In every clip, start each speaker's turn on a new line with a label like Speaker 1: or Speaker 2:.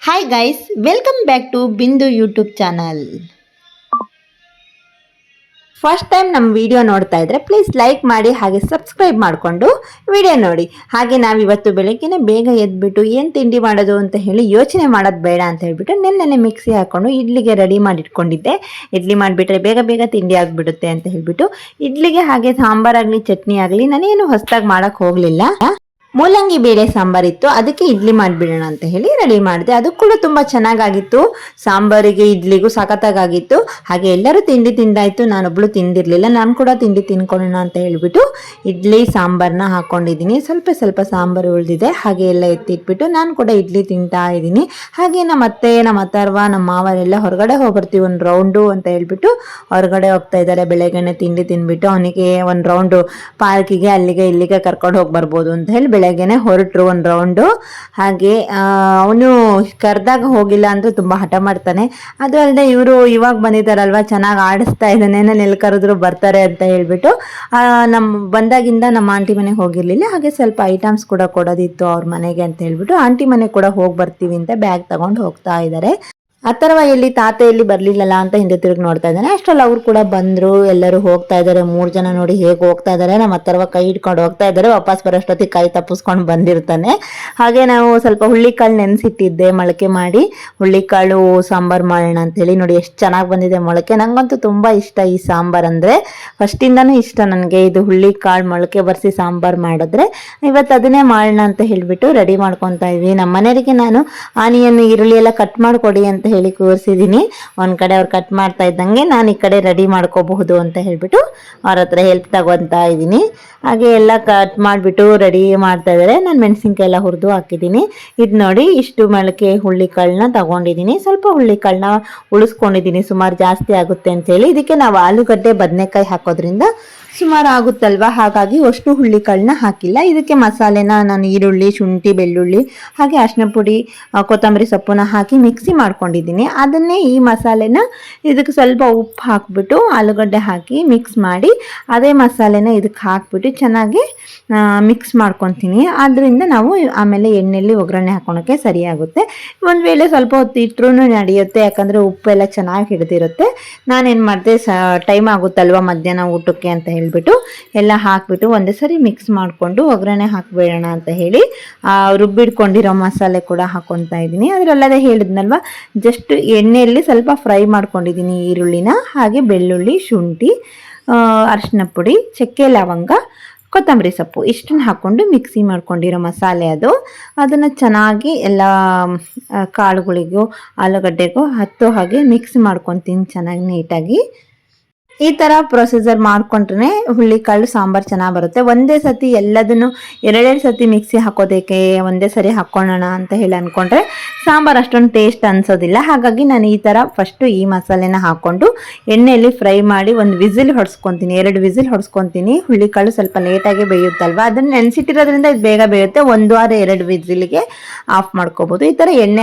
Speaker 1: Hi guys, welcome back to Bindu YouTube channel. First time ನಮ್ಮ video ನೋಡ್ತಾ ಇದ್ರೆ please like ಮಾಡಿ ಹಾಗೆ ಸಬ್ಸ್ಕ್ರೈಬ್ ಮಾಡಿಕೊಂಡು ವಿಡಿಯೋ ನೋಡಿ. ಹಾಗೆ ನಾವಿವತ್ತು ಬೆಳಗ್ಗೆನೆ ಬೇಗ ಎದ್ಬಿಟ್ಟು ಏನು ತಿಂಡಿ ಮಾಡೋದು ಅಂತ ಹೇಳಿ ಯೋಚನೆ ಮಾಡೋದು ಬೇಡ ಅಂತ ಹೇಳ್ಬಿಟ್ಟು ನೆನ್ನೆ ಮಿಕ್ಸಿ ಹಾಕೊಂಡು ಇಡ್ಲಿಗೆ ರೆಡಿ ಮಾಡಿ ಇಟ್ಕೊಂಡಿದ್ದೆ. ಇಡ್ಲಿ ಮಾಡಿಬಿಟ್ರೆ ಬೇಗ ಬೇಗ ತಿಂಡಿ ಆಗಿಬಿಡುತ್ತೆ ಅಂತ ಹೇಳ್ಬಿಟ್ಟು ಇಡ್ಲಿಗೆ ಹಾಗೆ ಸಾಂಬಾರಾಗಲಿ ಚಟ್ನಿ ಆಗಲಿ ನಾನೇನು ಹೊಸದಾಗಿ ಮಾಡೋಕ್ಕೆ ಹೋಗಲಿಲ್ಲ. ಮೂಲಂಗಿ ಬೇಳೆ ಸಾಂಬಾರಿತ್ತು, ಅದಕ್ಕೆ ಇಡ್ಲಿ ಮಾಡಿಬಿಡೋಣ ಅಂತ ಹೇಳಿ ರೆಡಿ ಮಾಡಿದೆ. ಅದು ಕೂಡ ತುಂಬ ಚೆನ್ನಾಗಾಗಿತ್ತು. ಸಾಂಬಾರಿಗೆ ಇಡ್ಲಿಗೂ ಸಖತ್ತಾಗಿತ್ತು. ಹಾಗೆ ಎಲ್ಲರೂ ತಿಂಡಿ ತಿಂದಾಯಿತು, ನಾನೊಬ್ಳು ತಿಂದಿರಲಿಲ್ಲ. ನಾನು ಕೂಡ ತಿಂಡಿ ತಿನ್ಕೊಳ್ಳೋಣ ಅಂತ ಹೇಳಿಬಿಟ್ಟು ಇಡ್ಲಿ ಸಾಂಬಾರನ್ನ ಹಾಕ್ಕೊಂಡಿದ್ದೀನಿ. ಸ್ವಲ್ಪ ಸ್ವಲ್ಪ ಸಾಂಬಾರು ಉಳಿದಿದೆ, ಹಾಗೆ ಎಲ್ಲ ಎತ್ತಿಟ್ಬಿಟ್ಟು ನಾನು ಕೂಡ ಇಡ್ಲಿ ತಿಂತಾ ಇದ್ದೀನಿ. ಹಾಗೆ ನಮ್ಮ ಅತ್ತೆ, ನಮ್ಮ ಅಥರ್ವ, ನಮ್ಮ ಮಾವರೆಲ್ಲ ಹೊರಗಡೆ ಹೋಗ್ಬರ್ತೀವಿ ಒಂದು ರೌಂಡು ಅಂತ ಹೇಳ್ಬಿಟ್ಟು ಹೊರಗಡೆ ಹೋಗ್ತಾ ಇದ್ದಾರೆ. ಬೆಳಗ್ಗೆನೆ ತಿಂಡಿ ತಿಂದ್ಬಿಟ್ಟು ಅವನಿಗೆ ಒಂದು ರೌಂಡು ಪಾರ್ಕಿಗೆ ಅಲ್ಲಿಗೆ ಇಲ್ಲಿಗೆ ಕರ್ಕೊಂಡು ಹೋಗಿ ಬರ್ಬೋದು ಅಂತ ಹೇಳಿ ಬೆಳಗ್ಗೆನೆ ಹೊರಟ್ರು ಒಂದು ರೌಂಡು. ಹಾಗೆ ಅವನು ಕರೆದಾಗ ಹೋಗಿಲ್ಲ ಅಂದರೆ ತುಂಬ ಹಠ ಮಾಡ್ತಾನೆ. ಅದು ಅಲ್ಲದೆ ಇವರು ಇವಾಗ ಬಂದಿದ್ದಾರಲ್ವ, ಚೆನ್ನಾಗಿ ಆಡಿಸ್ತಾ ಇದ್ದಾನೆ, ನಾನು ಎಲ್ಲಿ ಕರೆದ್ರು ಬರ್ತಾರೆ ಅಂತ ಹೇಳ್ಬಿಟ್ಟು ನಮ್ಮ ಬಂದಾಗಿಂದ ನಮ್ಮ ಆಂಟಿ ಮನೆಗೆ ಹೋಗಿರಲಿಲ್ಲ. ಹಾಗೆ ಸ್ವಲ್ಪ ಐಟಮ್ಸ್ ಕೂಡ ಕೊಡೋದಿತ್ತು ಅವ್ರ ಮನೆಗೆ ಅಂತ ಹೇಳ್ಬಿಟ್ಟು ಆಂಟಿ ಮನೆಗೆ ಕೂಡ ಹೋಗಿ ಬರ್ತೀವಿ ಅಂತ ಬ್ಯಾಗ್ ತಗೊಂಡು ಹೋಗ್ತಾ ಇದ್ದಾರೆ. ಅಥರ್ವ ಎಲ್ಲಿ ತಾತ ಎಲ್ಲಿ ಬರಲಿಲ್ಲಲ್ಲ ಅಂತ ಹಿಂದೆ ತಿರುಗಿ ನೋಡ್ತಾ ಇದ್ದಾನೆ. ಅಷ್ಟರಲ್ಲಿ ಅವ್ರು ಕೂಡ ಬಂದರು, ಎಲ್ಲರೂ ಹೋಗ್ತಾ ಇದ್ದಾರೆ. 3 ಜನ ನೋಡಿ ಹೇಗೆ ಹೋಗ್ತಾ ಇದ್ದಾರೆ. ನಮ್ಮ ಅಥರ್ವ ಕೈ ಹಿಡ್ಕೊಂಡು ಹೋಗ್ತಾ ಇದ್ದಾರೆ. ವಾಪಸ್ ಬರೋಷ್ಟೊತ್ತಿಗೆ ಕೈ ತಪ್ಪಿಸ್ಕೊಂಡು ಬಂದಿರ್ತಾನೆ. ಹಾಗೆ ನಾವು ಸ್ವಲ್ಪ ಹುಳ್ಳಿಕಾಳು ನೆನೆಸಿಟ್ಟಿದ್ದೆ, ಮೊಳಕೆ ಮಾಡಿ ಹುಳ್ಳಿಕಾಳು ಸಾಂಬಾರು ಮಾಡೋಣ ಅಂತೇಳಿ. ನೋಡಿ ಎಷ್ಟು ಚೆನ್ನಾಗಿ ಬಂದಿದೆ ಮೊಳಕೆ. ನನಗಂತೂ ತುಂಬ ಇಷ್ಟ ಈ ಸಾಂಬಾರು ಅಂದರೆ, ಫಸ್ಟಿಂದನೂ ಇಷ್ಟ ನನಗೆ ಇದು ಹುಳ್ಳಿಕಾಳು ಮೊಳಕೆ ಬರೆಸಿ ಸಾಂಬಾರು ಮಾಡಿದ್ರೆ. ಇವತ್ತು ಅದನ್ನೇ ಮಾಡೋಣ ಅಂತ ಹೇಳಿಬಿಟ್ಟು ರೆಡಿ ಮಾಡ್ಕೊತಾ ಇದ್ವಿ. ನಮ್ಮ ಮನೆಯವರಿಗೆ ನಾನು ಆನಿಯನ್ ಈರುಳ್ಳಿ ಎಲ್ಲ ಕಟ್ ಮಾಡಿಕೊಡಿ ಅಂತ ಹೇಳಿ ಕೂರಿಸಿದ್ದೀನಿ. ಒಂದು ಕಡೆ ಅವ್ರು ಕಟ್ ಮಾಡ್ತಾ ಇದ್ದಂಗೆ ನಾನು ಈ ಕಡೆ ರೆಡಿ ಮಾಡ್ಕೋಬಹುದು ಅಂತ ಹೇಳ್ಬಿಟ್ಟು ಅವ್ರ ಹತ್ರ ಹೆಲ್ಪ್ ತಗೊತಾ ಇದ್ದೀನಿ. ಹಾಗೆ ಎಲ್ಲ ಕಟ್ ಮಾಡಿಬಿಟ್ಟು ರೆಡಿ ಮಾಡ್ತಾ ಇದ್ದಾರೆ. ನಾನು ಮೆಣಸಿನ್ಕಾಯಿ ಎಲ್ಲ ಹುರಿದು ಹಾಕಿದ್ದೀನಿ. ಇದು ನೋಡಿ ಇಷ್ಟು ಮೊಳಕೆ ಹುಳ್ಳಿಕಾಳನ್ನ ತಗೊಂಡಿದ್ದೀನಿ. ಸ್ವಲ್ಪ ಹುಳ್ಳಿಕಾಳನ್ನ ಉಳಿಸ್ಕೊಂಡಿದ್ದೀನಿ, ಸುಮಾರು ಜಾಸ್ತಿ ಆಗುತ್ತೆ ಅಂತೇಳಿ. ಇದಕ್ಕೆ ನಾವು ಆಲೂಗಡ್ಡೆ ಬದನೆಕಾಯಿ ಹಾಕೋದ್ರಿಂದ ಸುಮಾರು ಆಗುತ್ತಲ್ವ, ಹಾಗಾಗಿ ಅಷ್ಟು ಹುಳ್ಳಿಕಾಳನ್ನ ಹಾಕಿಲ್ಲ. ಇದಕ್ಕೆ ಮಸಾಲೆನ ನಾನು ಈರುಳ್ಳಿ, ಶುಂಠಿ, ಬೆಳ್ಳುಳ್ಳಿ ಹಾಗೆ ಅರಿಶಿನ ಪುಡಿ, ಕೊತ್ತಂಬರಿ ಸೊಪ್ಪನ್ನ ಹಾಕಿ ಮಿಕ್ಸಿ ಮಾಡ್ಕೊಂಡಿದ್ದೀನಿ. ಅದನ್ನೇ ಈ ಮಸಾಲೆನ ಇದಕ್ಕೆ ಸ್ವಲ್ಪ ಉಪ್ಪು ಹಾಕಿಬಿಟ್ಟು ಆಲೂಗಡ್ಡೆ ಹಾಕಿ ಮಿಕ್ಸ್ ಮಾಡಿ ಅದೇ ಮಸಾಲೆನ ಇದಕ್ಕೆ ಹಾಕ್ಬಿಟ್ಟು ಚೆನ್ನಾಗಿ ಮಿಕ್ಸ್ ಮಾಡ್ಕೊತೀನಿ. ಆದ್ದರಿಂದ ನಾವು ಆಮೇಲೆ ಎಣ್ಣೆಯಲ್ಲಿ ಒಗ್ಗರಣೆ ಹಾಕೋಳಕ್ಕೆ ಸರಿಯಾಗುತ್ತೆ. ಒಂದು ವೇಳೆ ಸ್ವಲ್ಪ ಹೊತ್ತು ಇಟ್ಟರೂ ನಡೆಯುತ್ತೆ, ಯಾಕಂದರೆ ಉಪ್ಪೆಲ್ಲ ಚೆನ್ನಾಗಿ ಹಿಡಿದಿರುತ್ತೆ. ನಾನೇನು ಮಾಡಿದೆ, ಟೈಮ್ ಆಗುತ್ತಲ್ವ ಮಧ್ಯಾಹ್ನ ಊಟಕ್ಕೆ ಅಂತ ಹೇಳ್ಬಿಟ್ಟು ಎಲ್ಲ ಹಾಕ್ಬಿಟ್ಟು ಒಂದೇ ಸರಿ ಮಿಕ್ಸ್ ಮಾಡಿಕೊಂಡು ಒಗ್ಗರಣೆ ಹಾಕ್ಬೇಡೋಣ ಅಂತ ಹೇಳಿ ರುಬ್ಬಿಡ್ಕೊಂಡಿರೋ ಮಸಾಲೆ ಕೂಡ ಹಾಕ್ಕೊತಾ ಇದ್ದೀನಿ. ಅದರಲ್ಲದೆ ಹೇಳಿದ್ನಲ್ವ, ಜಸ್ಟ್ ಎಣ್ಣೆಯಲ್ಲಿ ಸ್ವಲ್ಪ ಫ್ರೈ ಮಾಡ್ಕೊಂಡಿದ್ದೀನಿ ಈರುಳ್ಳಿನ, ಹಾಗೆ ಬೆಳ್ಳುಳ್ಳಿ, ಶುಂಠಿ, ಅರಿಶಿನ ಪುಡಿ, ಚಕ್ಕೆ, ಲವಂಗ, ಕೊತ್ತಂಬರಿ ಸೊಪ್ಪು ಇಷ್ಟನ್ನು ಹಾಕ್ಕೊಂಡು ಮಿಕ್ಸಿ ಮಾಡ್ಕೊಂಡಿರೋ ಮಸಾಲೆ ಅದು. ಅದನ್ನು ಚೆನ್ನಾಗಿ ಎಲ್ಲ ಕಾಳುಗಳಿಗೂ ಆಲೂಗಡ್ಡೆಗೂ ಹತ್ತೋ ಹಾಗೆ ಮಿಕ್ಸ್ ಮಾಡ್ಕೊತೀನಿ ಚೆನ್ನಾಗಿ ನೀಟಾಗಿ. ಈ ಥರ ಪ್ರೊಸೀಜರ್ ಮಾಡ್ಕೊಂಡ್ರೆ ಹುಳ್ಳಿಕಾಳು ಸಾಂಬಾರು ಚೆನ್ನಾಗಿ ಬರುತ್ತೆ. ಒಂದೇ ಸತಿ ಎಲ್ಲದನ್ನು ಎರಡೆರಡು ಸತಿ ಮಿಕ್ಸಿ ಹಾಕೋದಕ್ಕೆ ಒಂದೇ ಸರಿ ಹಾಕ್ಕೊಳ್ಳೋಣ ಅಂತ ಹೇಳಿ ಅಂದ್ಕೊಂಡ್ರೆ ಸಾಂಬಾರು ಅಷ್ಟೊಂದು ಟೇಸ್ಟ್ ಅನಿಸೋದಿಲ್ಲ. ಹಾಗಾಗಿ ನಾನು ಈ ಥರ ಫಸ್ಟು ಈ ಮಸಾಲೆನ ಹಾಕ್ಕೊಂಡು ಎಣ್ಣೆಯಲ್ಲಿ ಫ್ರೈ ಮಾಡಿ ಒಂದು ವಿಸಿಲ್ ಹೊಡ್ಸ್ಕೊತೀನಿ, 2 ವಿಸಿಲ್ ಹೊಡ್ಸ್ಕೊತೀನಿ. ಹುಳ್ಳಿಕಾಳು ಸ್ವಲ್ಪ ಲೇಟಾಗಿ ಬೇಯುತ್ತಲ್ವ, ಅದನ್ನು ನೆನೆಸಿಟ್ಟಿರೋದ್ರಿಂದ ಇದು ಬೇಗ ಬೇಯುತ್ತೆ. 1 ಆರ್ 2 ವಿಸಿಲ್ಗೆ ಆಫ್ ಮಾಡ್ಕೋಬೋದು. ಈ ಥರ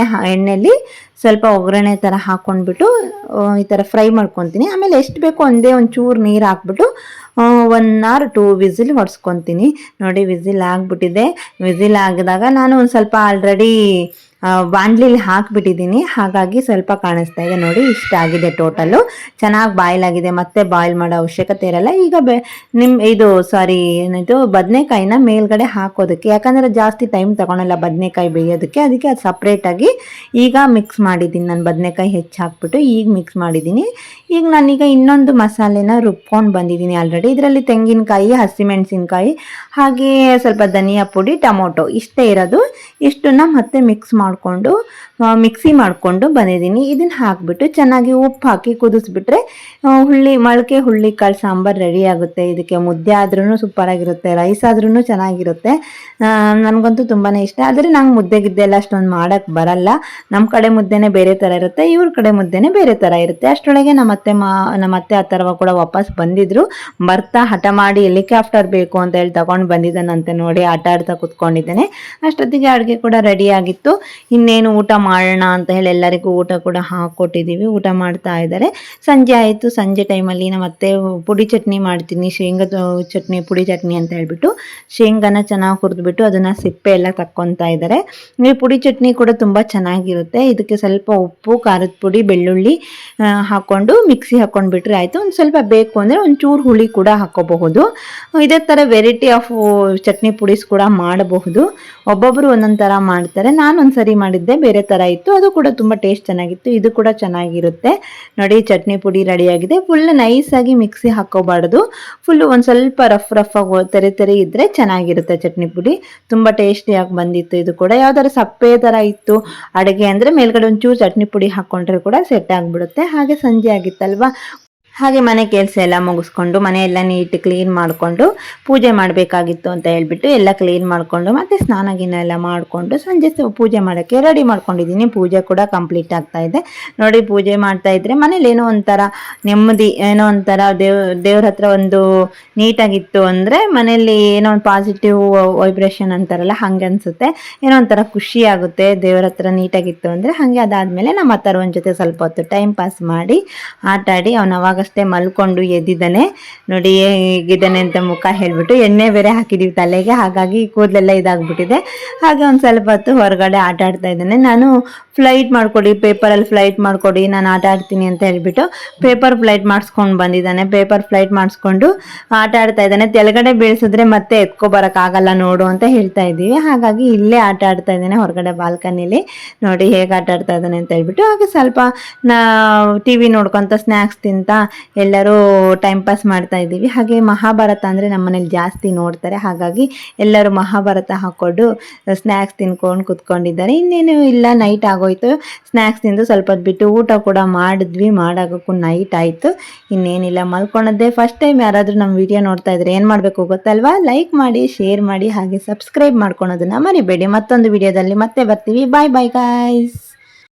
Speaker 1: ಎಣ್ಣೆಯಲ್ಲಿ ಸ್ವಲ್ಪ ಒಗ್ಗರಣೆ ಥರ ಹಾಕ್ಕೊಂಡ್ಬಿಟ್ಟು ಈ ಥರ ಫ್ರೈ ಮಾಡ್ಕೊತೀನಿ. ಆಮೇಲೆ ಎಷ್ಟು ಬೇಕೋ ಒಂಚೂರು ನೀರು ಹಾಕ್ಬಿಟ್ಟು 1 ಆರ್ 2 ವಿಸಿಲ್ ಹೊಡ್ಸ್ಕೊತೀನಿ. ನೋಡಿ ವಿಸಿಲ್ ಆಗಿಬಿಟ್ಟಿದೆ. ವಿಸಿಲ್ ಆಗಿದಾಗ ನಾನು ಒಂದು ಸ್ವಲ್ಪ ಆಲ್ರೆಡಿ ಬಾಣಲಿಲಿ ಹಾಕಿಬಿಟ್ಟಿದ್ದೀನಿ, ಹಾಗಾಗಿ ಸ್ವಲ್ಪ ಕಾಣಿಸ್ತಾ ಇದೆ. ನೋಡಿ ಇಷ್ಟ ಆಗಿದೆ ಟೋಟಲು. ಚೆನ್ನಾಗಿ ಬಾಯ್ಲ್ ಆಗಿದೆ, ಮತ್ತೆ ಬಾಯ್ಲ್ ಮಾಡೋ ಅವಶ್ಯಕತೆ ಇರಲ್ಲ. ಈಗ ಏನಿದು ಬದನೆಕಾಯಿನ ಮೇಲ್ಗಡೆ ಹಾಕೋದಕ್ಕೆ, ಯಾಕಂದರೆ ಜಾಸ್ತಿ ಟೈಮ್ ತಗೊಳಲ್ಲ ಬದನೆಕಾಯಿ ಬೇಯೋದಕ್ಕೆ, ಅದಕ್ಕೆ ಅದು ಸಪ್ರೇಟಾಗಿ ಈಗ ಮಿಕ್ಸ್ ಮಾಡಿದ್ದೀನಿ. ನಾನು ಬದನೆಕಾಯಿ ಹೆಚ್ಚು ಹಾಕ್ಬಿಟ್ಟು ಈಗ ಮಿಕ್ಸ್ ಮಾಡಿದ್ದೀನಿ. ಈಗ ನಾನೀಗ ಇನ್ನೊಂದು ಮಸಾಲೆನ ರುಬ್ಕೊಂಡು ಬಂದಿದ್ದೀನಿ ಆಲ್ರೆಡಿ. ಇದರಲ್ಲಿ ತೆಂಗಿನಕಾಯಿ, ಹಸಿಮೆಣಸಿನ್ಕಾಯಿ ಹಾಗೆ ಸ್ವಲ್ಪ ಧನಿಯಾ ಪುಡಿ, ಟೊಮೊಟೊ ಇಷ್ಟೇ ಇರೋದು. ಇಷ್ಟನ್ನು ಮತ್ತೆ ಮಿಕ್ಸಿ ಮಾಡಿಕೊಂಡು ಬಂದಿದ್ದೀನಿ. ಇದನ್ನು ಹಾಕಿಬಿಟ್ಟು ಚೆನ್ನಾಗಿ ಉಪ್ಪು ಹಾಕಿ ಕುದಿಸ್ಬಿಟ್ರೆ ಮೊಳಕೆ ಹುಳ್ಳಿಕಾಳು ಸಾಂಬಾರು ರೆಡಿ ಆಗುತ್ತೆ. ಇದಕ್ಕೆ ಮುದ್ದೆ ಆದ್ರೂ ಸೂಪರಾಗಿರುತ್ತೆ, ರೈಸ್ ಆದ್ರೂ ಚೆನ್ನಾಗಿರುತ್ತೆ. ನನಗಂತೂ ತುಂಬಾ ಇಷ್ಟ. ಆದರೆ ನಂಗೆ ಮುದ್ದೆ ಗಿದ್ದೆ ಎಲ್ಲ ಅಷ್ಟೊಂದು ಮಾಡೋಕ್ಕೆ ಬರಲ್ಲ. ನಮ್ಮ ಕಡೆ ಮುದ್ದೆನೇ ಬೇರೆ ಥರ ಇರುತ್ತೆ, ಇವ್ರ ಕಡೆ ಮುದ್ದೆನೇ ಬೇರೆ ಥರ ಇರುತ್ತೆ. ಅಷ್ಟರೊಳಗೆ ನಮ್ಮ ಅತ್ತೆ ಅಥರ್ವ ಕೂಡ ವಾಪಸ್ ಬಂದಿದ್ರು. ಬರ್ತಾ ಹಠ ಮಾಡಿ ಹೆಲಿಕಾಪ್ಟರ್ ಬೇಕು ಅಂತ ಹೇಳಿ ತಗೊಂಡು ಬಂದಿದ್ದಾನಂತೆ. ನೋಡಿ ಆಟ ಆಡ್ತಾ ಕುತ್ಕೊಂಡಿದ್ದೇನೆ. ಅಷ್ಟೊತ್ತಿಗೆ ಅಡುಗೆ ಕೂಡ ರೆಡಿ ಆಗಿತ್ತು. ಇನ್ನೇನು ಊಟ ಮಾಡೋಣ ಅಂತ ಹೇಳಿ ಎಲ್ಲರಿಗೂ ಊಟ ಕೂಡ ಹಾಕ್ಕೊಟ್ಟಿದ್ದೀವಿ. ಊಟ ಮಾಡ್ತಾ ಇದ್ದಾರೆ. ಸಂಜೆ ಆಯಿತು. ಸಂಜೆ ಟೈಮಲ್ಲಿ ನಮ್ಮ ಅತ್ತೆ ಪುಡಿ ಚಟ್ನಿ ಮಾಡ್ತೀನಿ, ಶೇಂಗದ ಚಟ್ನಿ, ಪುಡಿ ಚಟ್ನಿ ಅಂತ ಹೇಳ್ಬಿಟ್ಟು ಶೇಂಗಾನ ಚೆನ್ನಾಗಿ ಹುರಿದ್ಬಿಟ್ಟು ಅದನ್ನು ಸಿಪ್ಪೆ ಎಲ್ಲ ತಕ್ಕೊತಾ ಇದ್ದಾರೆ. ಈ ಪುಡಿ ಚಟ್ನಿ ಕೂಡ ತುಂಬ ಚೆನ್ನಾಗಿರುತ್ತೆ. ಇದಕ್ಕೆ ಸ್ವಲ್ಪ ಉಪ್ಪು, ಖಾರದ ಪುಡಿ, ಬೆಳ್ಳುಳ್ಳಿ ಹಾಕ್ಕೊಂಡು ಮಿಕ್ಸಿ ಹಾಕ್ಕೊಂಡ್ಬಿಟ್ರೆ ಆಯಿತು. ಒಂದು ಸ್ವಲ್ಪ ಬೇಕು ಅಂದರೆ ಒಂಚೂರು ಹುಳಿ ಕೂಡ ಹಾಕ್ಕೋಬಹುದು. ಇದೇ ಥರ ವೆರೈಟಿ ಆಫ್ ಚಟ್ನಿ ಪುಡೀಸ್ ಕೂಡ ಮಾಡಬಹುದು. ಒಬ್ಬೊಬ್ಬರು ಒಂದೊಂದು ಥರ ಮಾಡ್ತಾರೆ. ನಾನು ಒಂದ್ಸರಿ ಮಾಡಿದ್ದೆ, ಬೇರೆ ಥರ ಇತ್ತು, ಅದು ಕೂಡ ತುಂಬ ಟೇಸ್ಟ್ ಚೆನ್ನಾಗಿತ್ತು. ಇದು ಕೂಡ ಚೆನ್ನಾಗಿರುತ್ತೆ. ನೋಡಿ ಚಟ್ನಿ ಪುಡಿ ರೆಡಿಯಾಗಿದೆ. ಫುಲ್ ನೈಸಾಗಿ ಮಿಕ್ಸಿ ಹಾಕ್ಕೋಬಾರ್ದು, ಫುಲ್ಲು ಒಂದು ಸ್ವಲ್ಪ ರಫ್ ಆಗಿ ತೆರೆ ಇದ್ದರೆ ಚೆನ್ನಾಗಿರುತ್ತೆ ಚಟ್ನಿ ಪುಡಿ. ತುಂಬ ಟೇಸ್ಟಿಯಾಗಿ ಬಂದಿತ್ತು. ಇದು ಕೂಡ ಯಾವ್ದಾದ್ರು ಸಪ್ಪೆ ಥರ ಇತ್ತು ಅಡುಗೆ ಅಂದರೆ ಮೇಲ್ಗಡೆ ಒಂಚೂರು ಚಟ್ನಿ ಪುಡಿ ಹಾಕ್ಕೊಂಡ್ರೆ ಕೂಡ ಸೆಟ್ ಆಗಿಬಿಡುತ್ತೆ. ಹಾಗೆ ಸಂಜೆ ಆಗಿತ್ತಲ್ವ, ಹಾಗೆ ಮನೆ ಕೆಲಸ ಎಲ್ಲ ಮುಗಿಸ್ಕೊಂಡು ಮನೆಯೆಲ್ಲ ನೀಟ್ ಕ್ಲೀನ್ ಮಾಡಿಕೊಂಡು ಪೂಜೆ ಮಾಡಬೇಕಾಗಿತ್ತು ಅಂತ ಹೇಳ್ಬಿಟ್ಟು ಎಲ್ಲ ಕ್ಲೀನ್ ಮಾಡಿಕೊಂಡು ಮತ್ತು ಸ್ನಾನ ಗಿನ ಎಲ್ಲ ಮಾಡಿಕೊಂಡು ಸಂಜೆ ಪೂಜೆ ಮಾಡೋಕ್ಕೆ ರೆಡಿ ಮಾಡ್ಕೊಂಡಿದ್ದೀನಿ. ಪೂಜೆ ಕೂಡ ಕಂಪ್ಲೀಟ್ ಆಗ್ತಾ ಇದೆ. ನೋಡಿ ಪೂಜೆ ಮಾಡ್ತಾ ಇದ್ರೆ ಮನೇಲಿ ಏನೋ ಒಂಥರ ನೆಮ್ಮದಿ, ಏನೋ ಒಂಥರ ದೇವ್ರ ಹತ್ರ ಒಂದು ನೀಟಾಗಿತ್ತು ಅಂದರೆ ಮನೆಯಲ್ಲಿ ಏನೋ ಒಂದು ಪಾಸಿಟಿವ್ ವೈಬ್ರೇಷನ್ ಅಂತಾರಲ್ಲ, ಹಂಗೆ ಅನಿಸುತ್ತೆ. ಏನೋ ಒಂಥರ ಖುಷಿ ಆಗುತ್ತೆ ದೇವ್ರ ಹತ್ರ ನೀಟಾಗಿತ್ತು ಅಂದರೆ. ಹಾಗೆ ಅದಾದಮೇಲೆ ನಮ್ಮ ಅತ್ತರವನ ಜೊತೆ ಸ್ವಲ್ಪ ಹೊತ್ತು ಟೈಮ್ ಪಾಸ್ ಮಾಡಿ ಆಟಾಡಿ ಅವನು ಅವಾಗಷ್ಟೇ ಮಲ್ಕೊಂಡು ಎದ್ದಿದ್ದಾನೆ. ನೋಡಿ ಹೇಗಿದ್ದಾನೆ ಅಂತ ಮುಖ ಹೇಳ್ಬಿಟ್ಟು ಎಣ್ಣೆ ಬೇರೆ ಹಾಕಿದ್ದೀವಿ ತಲೆಗೆ, ಹಾಗಾಗಿ ಕೂದಲೆಲ್ಲ ಇದಾಗ್ಬಿಟ್ಟಿದೆ. ಹಾಗೆ ಒಂದು ಸ್ವಲ್ಪ ಹೊತ್ತು ಹೊರಗಡೆ ಆಟ ಆಡ್ತಾ ಇದ್ದಾನೆ. ನಾನು ಫ್ಲೈಟ್ ಮಾಡಿಕೊಡಿ, ಪೇಪರಲ್ಲಿ ಫ್ಲೈಟ್ ಮಾಡಿಕೊಡಿ, ನಾನು ಆಟ ಆಡ್ತೀನಿ ಅಂತ ಹೇಳ್ಬಿಟ್ಟು ಪೇಪರ್ ಫ್ಲೈಟ್ ಮಾಡಿಸ್ಕೊಂಡು ಬಂದಿದ್ದಾನೆ. ಪೇಪರ್ ಫ್ಲೈಟ್ ಮಾಡಿಸ್ಕೊಂಡು ಆಟ ಆಡ್ತಾ ಇದ್ದಾನೆ. ತೆಳಗಡೆ ಬೀಳ್ಸಿದ್ರೆ ಮತ್ತೆ ಎತ್ಕೊಬರೋಕ್ಕಾಗಲ್ಲ ನೋಡು ಅಂತ ಹೇಳ್ತಾ ಇದ್ದೀವಿ. ಹಾಗಾಗಿ ಇಲ್ಲೇ ಆಟ ಆಡ್ತಾ ಇದ್ದಾನೆ ಹೊರಗಡೆ ಬಾಲ್ಕನಿಲಿ. ನೋಡಿ ಹೇಗೆ ಆಟ ಆಡ್ತಾ ಇದ್ದಾನೆ ಅಂತ ಹೇಳ್ಬಿಟ್ಟು. ಹಾಗೆ ಸ್ವಲ್ಪ TV ನೋಡ್ಕೊತ ಸ್ನ್ಯಾಕ್ಸ್ ತಿಂತ ಎಲ್ಲರೂ ಟೈಮ್ ಪಾಸ್ ಮಾಡ್ತಾ ಇದ್ದೀವಿ. ಹಾಗೆ ಮಹಾಭಾರತ ಅಂದರೆ ನಮ್ಮ ಮನೇಲಿ ಜಾಸ್ತಿ ನೋಡ್ತಾರೆ. ಹಾಗಾಗಿ ಎಲ್ಲರೂ ಮಹಾಭಾರತ ಹಾಕ್ಕೊಂಡು ಸ್ನ್ಯಾಕ್ಸ್ ತಿನ್ಕೊಂಡು ಕುತ್ಕೊಂಡಿದ್ದಾರೆ. ಇನ್ನೇನು ಇಲ್ಲ, ನೈಟ್ ಆಗೋಯ್ತು. ಸ್ನ್ಯಾಕ್ಸ್ ತಿಂದು ಸ್ವಲ್ಪ ಹೊತ್ತು ಬಿಟ್ಟು ಊಟ ಕೂಡ ಮಾಡಿದ್ವಿ. ಮಾಡಾಗೋಕ್ಕೂ ನೈಟ್ ಆಯಿತು. ಇನ್ನೇನಿಲ್ಲ, ಮಲ್ಕೊಳೋದೇ. ಫಸ್ಟ್ ಟೈಮ್ ಯಾರಾದರೂ ನಮ್ಮ ವಿಡಿಯೋ ನೋಡ್ತಾ ಇದ್ರೆ ಏನು ಮಾಡಬೇಕು ಗೊತ್ತಲ್ವಾ? ಲೈಕ್ ಮಾಡಿ, ಶೇರ್ ಮಾಡಿ, ಹಾಗೆ ಸಬ್ಸ್ಕ್ರೈಬ್ ಮಾಡ್ಕೊಳೋದನ್ನ ಮರಿಬೇಡಿ. ಮತ್ತೊಂದು ವಿಡಿಯೋದಲ್ಲಿ ಮತ್ತೆ ಬರ್ತೀವಿ. ಬಾಯ್ ಬಾಯ್ ಗಾಯ್ಸ್.